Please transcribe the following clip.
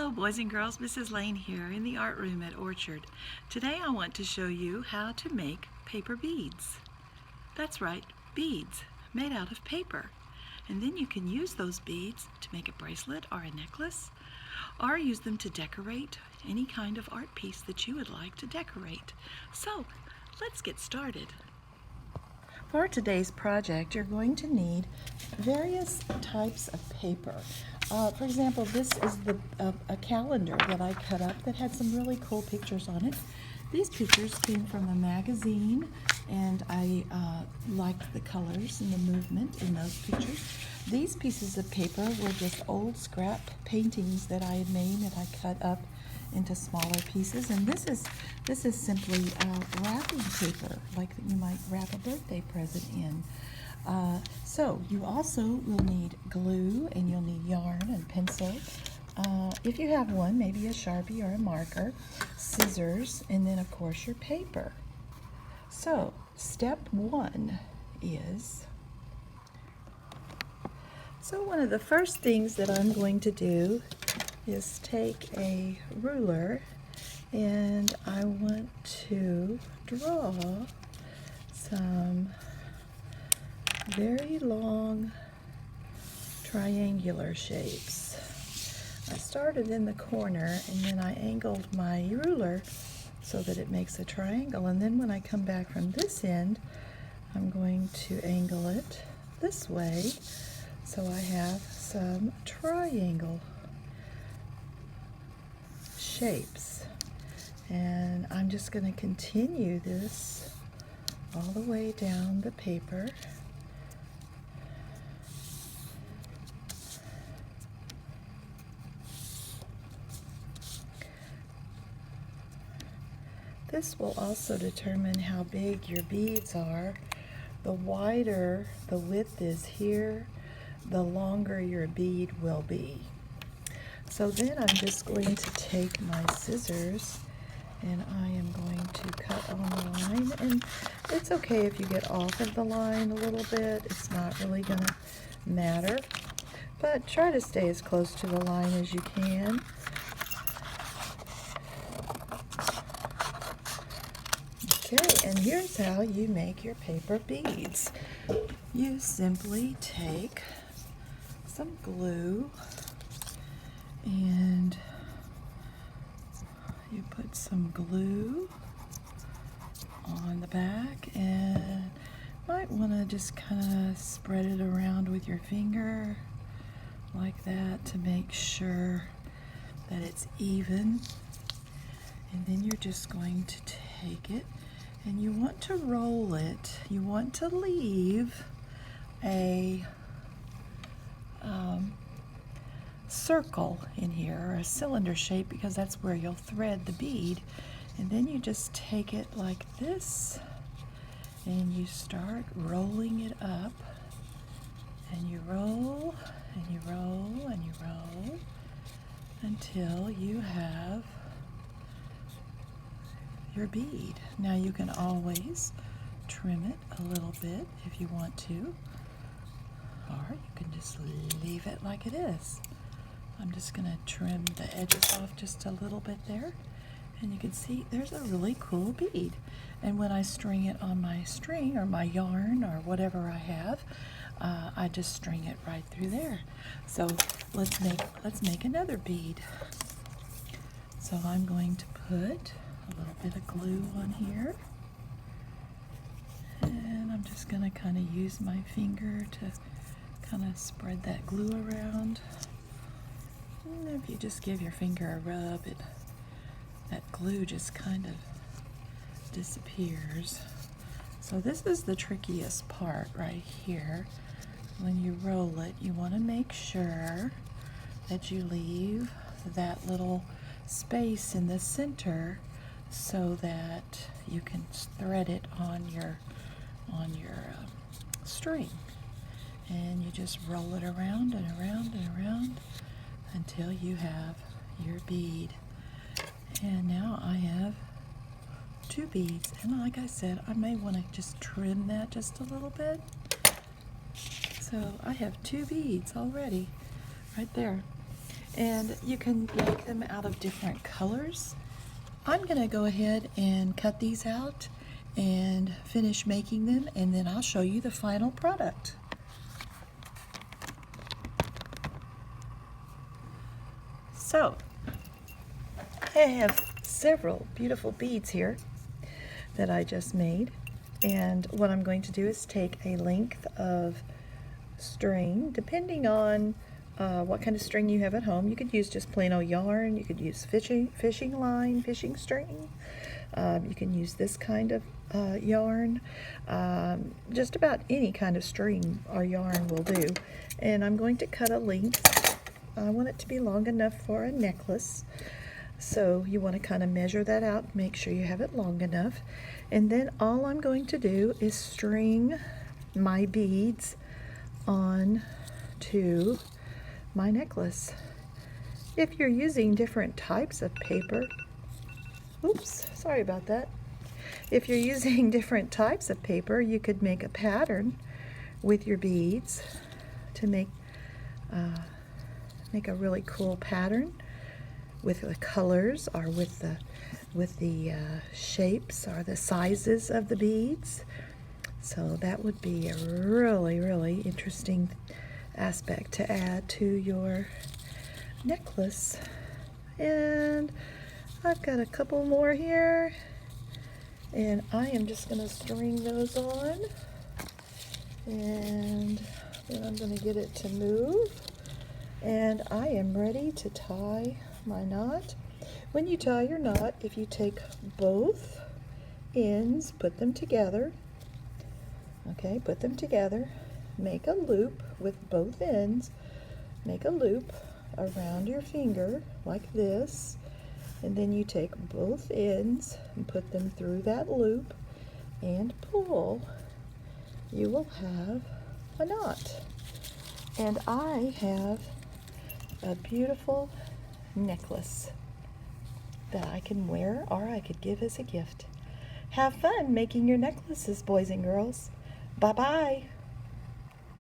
Hello boys and girls, Mrs. Lane here in the art room at Orchard. Today I want to show you how to make paper beads. That's right, beads made out of paper. And then you can use those beads to make a bracelet or a necklace, or use them to decorate any kind of art piece that you would like to decorate. So let's get started. For today's project, you're going to need various types of paper. For example, this is a calendar that I cut up that had some really cool pictures on it. These pictures came from a magazine, and I liked the colors and the movement in those pictures. These pieces of paper were just old scrap paintings that I had made that I cut up into smaller pieces, and this is simply wrapping paper, like you might wrap a birthday present in. So you also will need glue, and you'll need yarn and pencil. If you have one, maybe a Sharpie or a marker, scissors, and then of course your paper. So step one is, one of the first things that I'm going to do is take a ruler, and I want to draw some very long triangular shapes. I started in the corner, and then I angled my ruler so that it makes a triangle, and then when I come back from this end, I'm going to angle it this way so I have some triangle shapes. And I'm just going to continue this all the way down the paper. This will also determine how big your beads are. The wider the width is here, the longer your bead will be. So then I'm just going to take my scissors, and I am going to cut on the line. And it's okay if you get off of the line a little bit. It's not really going to matter. But try to stay as close to the line as you can. Okay, and here's how you make your paper beads. You simply take some glue, and you put some glue on the back, and might want to just kind of spread it around with your finger like that to make sure that it's even. And then you're just going to take it, and you want to roll it. You want to leave a circle in here, or a cylinder shape, because that's where you'll thread the bead. And then you just take it like this, and you start rolling it up, and you roll, and you roll, and you roll, until you have your bead. Now you can always trim it a little bit if you want to, or you can just leave it like it is. I'm just going to trim the edges off just a little bit there, and you can see there's a really cool bead. And when I string it on my string or my yarn or whatever I have, I just string it right through there. So let's make another bead. So I'm going to put a little bit of glue on here, and I'm just going to kind of use my finger to kind of spread that glue around. And if you just give your finger a rub, that glue just kind of disappears. So this is the trickiest part right here. When you roll it, you want to make sure that you leave that little space in the center so that you can thread it on your string. And you just roll it around and around and around until you have your bead. And now I have two beads, and like I said, I may want to just trim that just a little bit. So I have two beads already right there. And you can make them out of different colors. I'm going to go ahead and cut these out and finish making them, and then I'll show you the final product. So, I have several beautiful beads here that I just made, and what I'm going to do is take a length of string, depending on what kind of string you have at home. You could use just plain old yarn, you could use fishing line, fishing string, you can use this kind of yarn, just about any kind of string or yarn will do. And I'm going to cut a length. I want it to be long enough for a necklace, so you want to kind of measure that out, make sure you have it long enough. And then all I'm going to do is string my beads on to my necklace. If you're using different types of paper, oops, sorry about that. If you're using different types of paper, you could make a pattern with your beads to make a really cool pattern with the colors or with the shapes or the sizes of the beads. So that would be a really interesting aspect to add to your necklace. And I've got a couple more here, and I am just going to string those on, and then I'm going to get it to move, and I am ready to tie my knot. When you tie your knot, if you take both ends, put them together, okay, put them together, make a loop with both ends, make a loop around your finger like this, and then you take both ends and put them through that loop and pull. You will have a knot. And I have a beautiful necklace that I can wear or I could give as a gift. Have fun making your necklaces, boys and girls. Bye-bye.